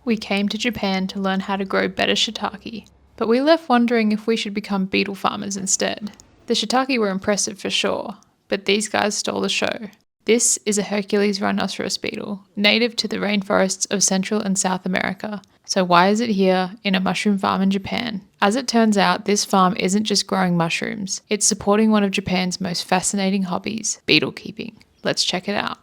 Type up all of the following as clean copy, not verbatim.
We came to Japan to learn how to grow better shiitake, but we left wondering if we should become beetle farmers instead. The shiitake were impressive for sure, but these guys stole the show. This is a Hercules rhinoceros beetle, native to the rainforests of Central and South America. So why is it here in a mushroom farm in Japan? As it turns out, this farm isn't just growing mushrooms, it's supporting one of Japan's most fascinating hobbies, beetle keeping. Let's check it out.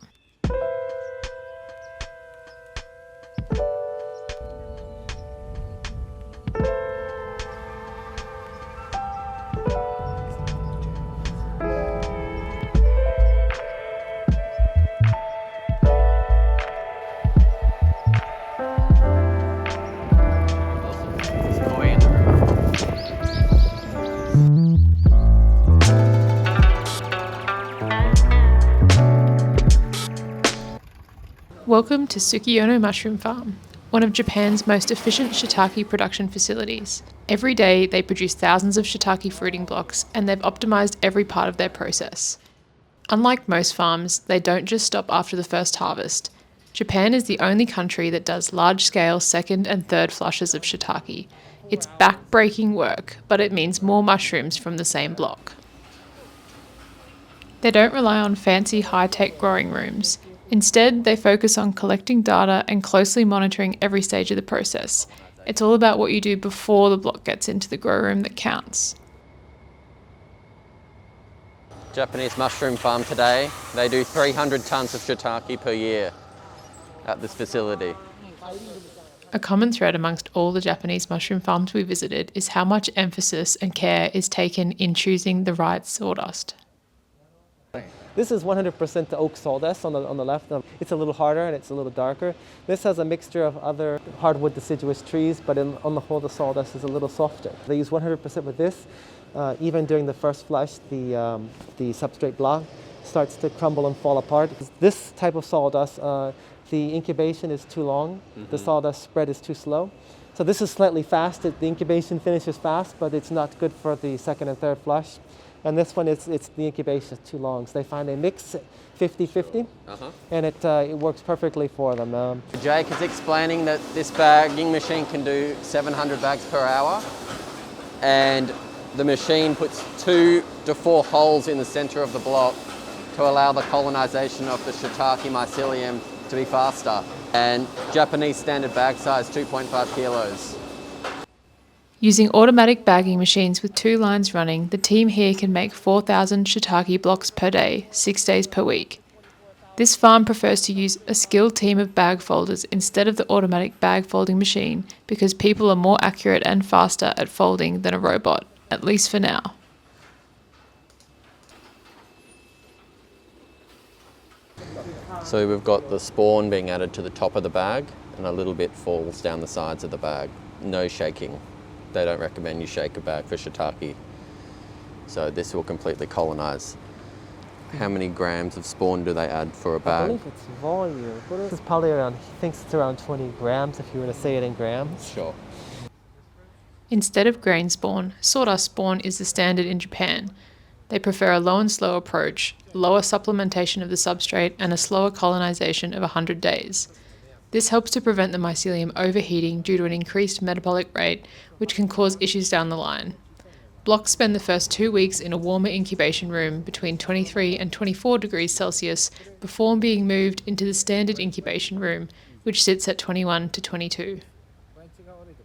Welcome to Tsukiyono Mushroom Farm, one of Japan's most efficient shiitake production facilities. Every day they produce thousands of shiitake fruiting blocks, and they've optimized every part of their process. Unlike most farms, they don't just stop after the first harvest. Japan is the only country that does large-scale second and third flushes of shiitake. It's back-breaking work, but it means more mushrooms from the same block. They don't rely on fancy high-tech growing rooms. Instead, they focus on collecting data and closely monitoring every stage of the process. It's all about what you do before the block gets into the grow room that counts. Japanese mushroom farm today. They do 300 tons of shiitake per year at this facility. A common thread amongst all the Japanese mushroom farms we visited is how much emphasis and care is taken in choosing the right sawdust. This is 100% the oak sawdust on the left. It's a little harder and it's a little darker. This has a mixture of other hardwood deciduous trees, but on the whole the sawdust is a little softer. They use 100% with this. Even during the first flush, the substrate block starts to crumble and fall apart. This type of sawdust, the incubation is too long. The sawdust spread is too slow. So this is slightly fast. The incubation finishes fast, but it's not good for the second and third flush. And this one, it's the incubation is too long. So they find a mix 50-50, and it works perfectly for them. Jake is explaining that this bagging machine can do 700 bags per hour, and the machine puts 2 to 4 holes in the center of the block to allow the colonization of the shiitake mycelium to be faster. And Japanese standard bag size, 2.5 kilos. Using automatic bagging machines with 2 lines running, the team here can make 4,000 shiitake blocks per day, 6 days per week. This farm prefers to use a skilled team of bag folders instead of the automatic bag folding machine because people are more accurate and faster at folding than a robot, at least for now. So we've got the spawn being added to the top of the bag, and a little bit falls down the sides of the bag. No shaking. They don't recommend you shake a bag for shiitake. So this will completely colonize. How many grams of spawn do they add for a bag? I believe it's volume. This is probably around, he thinks it's around 20 grams if you were to say it in grams. Sure. Instead of grain spawn, sawdust spawn is the standard in Japan. They prefer a low and slow approach, lower supplementation of the substrate, and a slower colonization of 100 days. This helps to prevent the mycelium overheating due to an increased metabolic rate, which can cause issues down the line. Blocks spend the first 2 weeks in a warmer incubation room between 23 and 24 degrees Celsius before being moved into the standard incubation room, which sits at 21 to 22.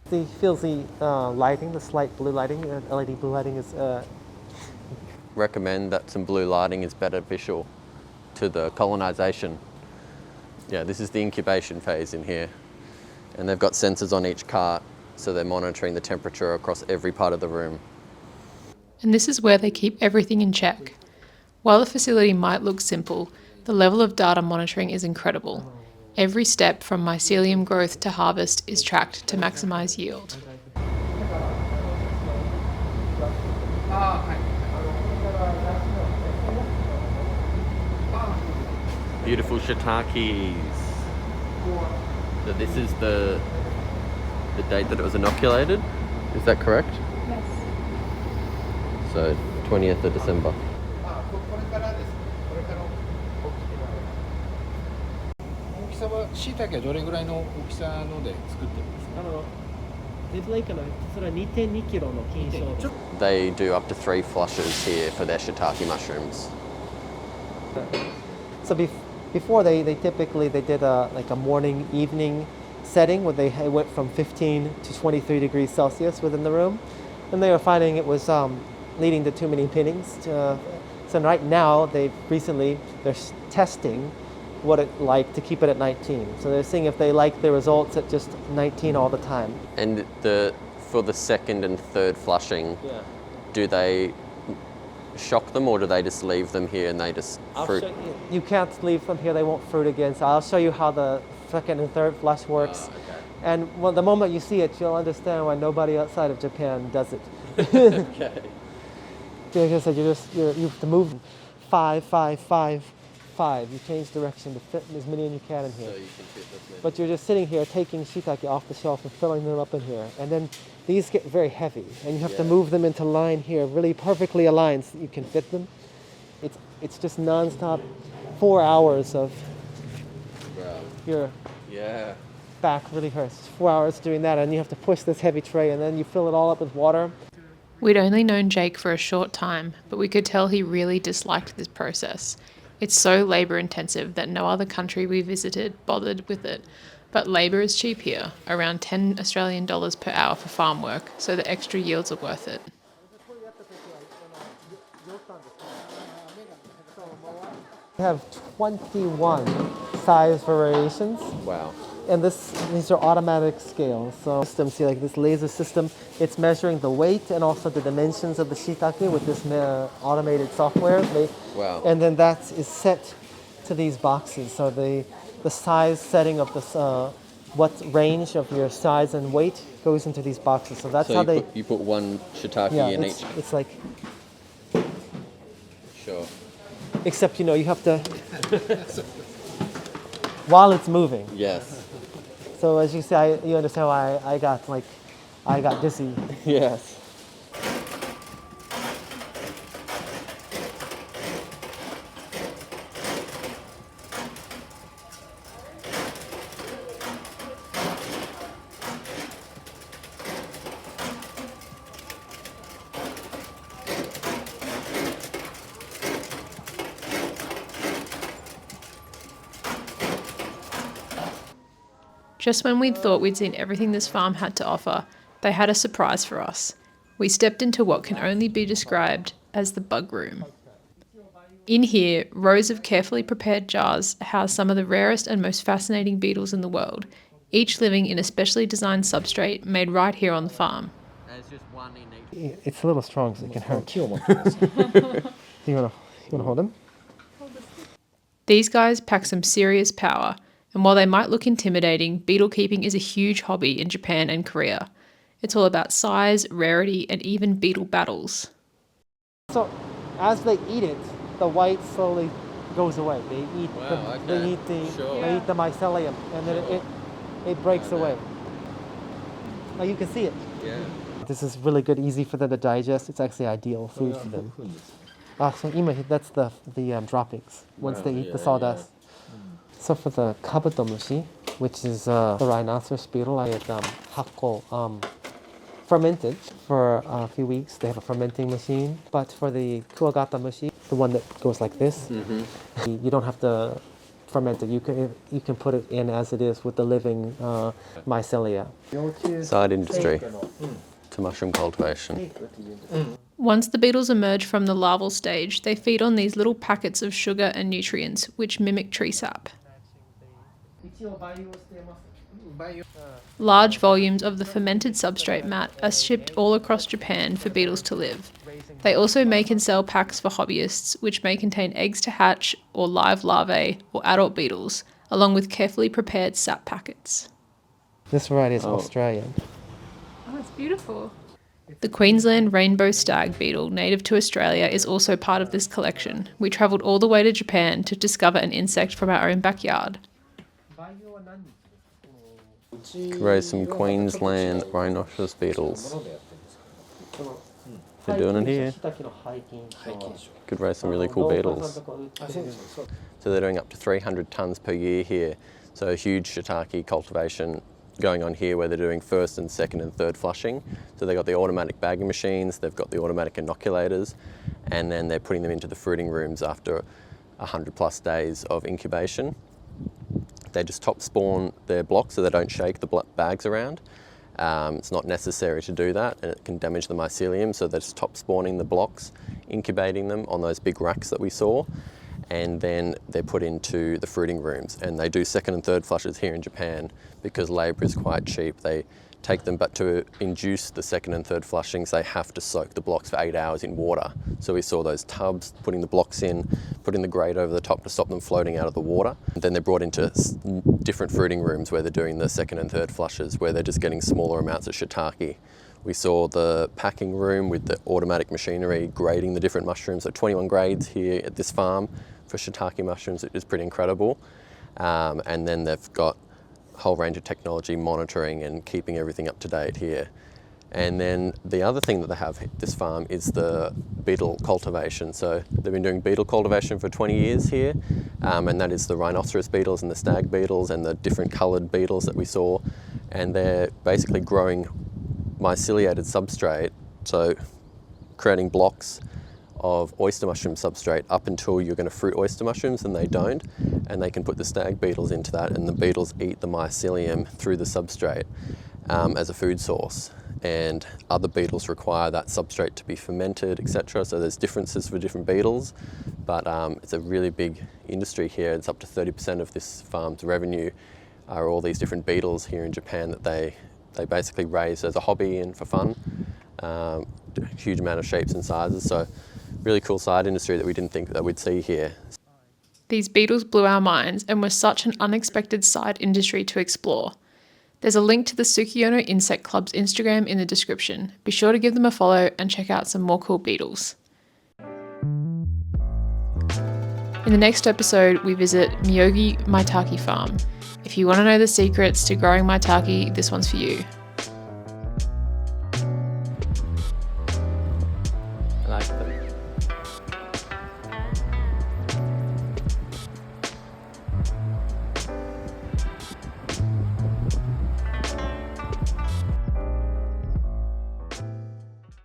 He feels the lighting, the slight blue lighting, LED blue lighting is... Recommend that some blue lighting is beneficial to the colonization. Yeah, this is the incubation phase in here. And they've got sensors on each cart, so they're monitoring the temperature across every part of the room. And this is where they keep everything in check. While the facility might look simple, the level of data monitoring is incredible. Every step from mycelium growth to harvest is tracked to maximize yield. Beautiful shiitakes. So this is the date that it was inoculated, is that correct? Yes. So 20th of December. 椎茸はどれぐらいの大きさので作ってるんですか？They do up to 3 flushes here for their shiitake mushrooms. So before they typically they did like a morning evening setting where they went from 15 to 23 degrees Celsius within the room, and they were finding it was leading to too many pinnings. So right now they're testing what it like to keep it at 19. So they're seeing if they like the results at just 19 all the time. And for the second and third flushing, Yeah. do they shock them or do they just leave them here and they just fruit? You can't leave them here, they won't fruit again. So I'll show you how the second and third flush works. Okay. And the moment you see it, you'll understand why nobody outside of Japan does it. Okay. Like I said, you have to move 5, 5, 5, 5. You change direction to fit as many as you can in here. So you can fit this many. But you're just sitting here taking shiitake off the shelf and filling them up in here. And then these get very heavy, and you have to move them into line here, really perfectly aligned so you can fit them. It's just nonstop 4 hours of Wow. your Yeah. back really hurts. 4 hours doing that, and you have to push this heavy tray, and then you fill it all up with water. We'd only known Jake for a short time, but we could tell he really disliked this process. It's so labour intensive that no other country we visited bothered with it. But labour is cheap here, around 10 Australian dollars per hour for farm work, so the extra yields are worth it. We have 21 size variations. Wow. And these are automatic scales. So system, see, like this laser system, it's measuring the weight and also the dimensions of the shiitake with this automated software. Wow. And then that is set to these boxes. So the size setting of this, what range of your size and weight goes into these boxes. So that's So how you put one shiitake in each. it's like, Sure. except you have to, while it's moving. Yes. So as you see, you understand why I got dizzy. Yes. Just when we'd thought we'd seen everything this farm had to offer, they had a surprise for us. We stepped into what can only be described as the bug room. In here, rows of carefully prepared jars house some of the rarest and most fascinating beetles in the world, each living in a specially designed substrate made right here on the farm. There's just one in each. It's a little strong, so it can hurt. You wanna hold him? These guys pack some serious power, and while they might look intimidating, beetle keeping is a huge hobby in Japan and Korea. It's all about size, rarity, and even beetle battles. So, as they eat it, the white slowly goes away. They eat they eat the mycelium, and then it breaks away. Now you can see it. Yeah. This is really good, easy for them to digest. It's actually ideal food for them. So that's the droppings once they eat the sawdust. So for the kabutomushi, which is the rhinoceros beetle, I had hakko fermented for a few weeks. They have a fermenting machine. But for the kuwagata mushi, the one that goes like this, you don't have to ferment it. You can put it in as it is with the living mycelia. Side industry to mushroom cultivation. Once the beetles emerge from the larval stage, they feed on these little packets of sugar and nutrients, which mimic tree sap. Large volumes of the fermented substrate mat are shipped all across Japan for beetles to live. They also make and sell packs for hobbyists, which may contain eggs to hatch, or live larvae, or adult beetles, along with carefully prepared sap packets. This variety is Australian. Oh, it's beautiful. The Queensland rainbow stag beetle, native to Australia, is also part of this collection. We travelled all the way to Japan to discover an insect from our own backyard. Could raise some Queensland rhinoceros beetles. They're doing it here. Could raise some really cool beetles. So they're doing up to 300 tonnes per year here. So a huge shiitake cultivation going on here where they're doing first and second and third flushing. So they've got the automatic bagging machines, they've got the automatic inoculators, and then they're putting them into the fruiting rooms after 100+ days of incubation. They just top spawn their blocks so they don't shake the bags around. It's not necessary to do that, and it can damage the mycelium, so they're just top spawning the blocks, incubating them on those big racks that we saw, and then they're put into the fruiting rooms. And they do second and third flushes here in Japan because labour is quite cheap. They take them, but to induce the second and third flushings, they have to soak the blocks for 8 hours in water. So we saw those tubs, putting the blocks in, putting the grate over the top to stop them floating out of the water. And then they're brought into different fruiting rooms where they're doing the second and third flushes, where they're just getting smaller amounts of shiitake. We saw the packing room with the automatic machinery grading the different mushrooms. So 21 grades here at this farm for shiitake mushrooms, it is pretty incredible. And then they've got a whole range of technology monitoring and keeping everything up to date here. And then the other thing that they have at this farm is the beetle cultivation. So they've been doing beetle cultivation for 20 years here, and that is the rhinoceros beetles and the stag beetles and the different coloured beetles that we saw. And they're basically growing myceliated substrate, so creating blocks of oyster mushroom substrate up until you're going to fruit oyster mushrooms, and they don't, and they can put the stag beetles into that, and the beetles eat the mycelium through the substrate as a food source. And other beetles require that substrate to be fermented, etc. So there's differences for different beetles, but it's a really big industry here. It's up to 30% of this farm's revenue are all these different beetles here in Japan that they basically raise as a hobby and for fun. Huge amount of shapes and sizes, so really cool side industry that we didn't think that we'd see here. These beetles blew our minds and were such an unexpected side industry to explore. There's a link to the Tsukiyono Insect Club's Instagram in the description. Be sure to give them a follow and check out some more cool beetles. In the next episode, we visit Miyogi Maitake Farm. If you want to know the secrets to growing maitake, this one's for you. I like them.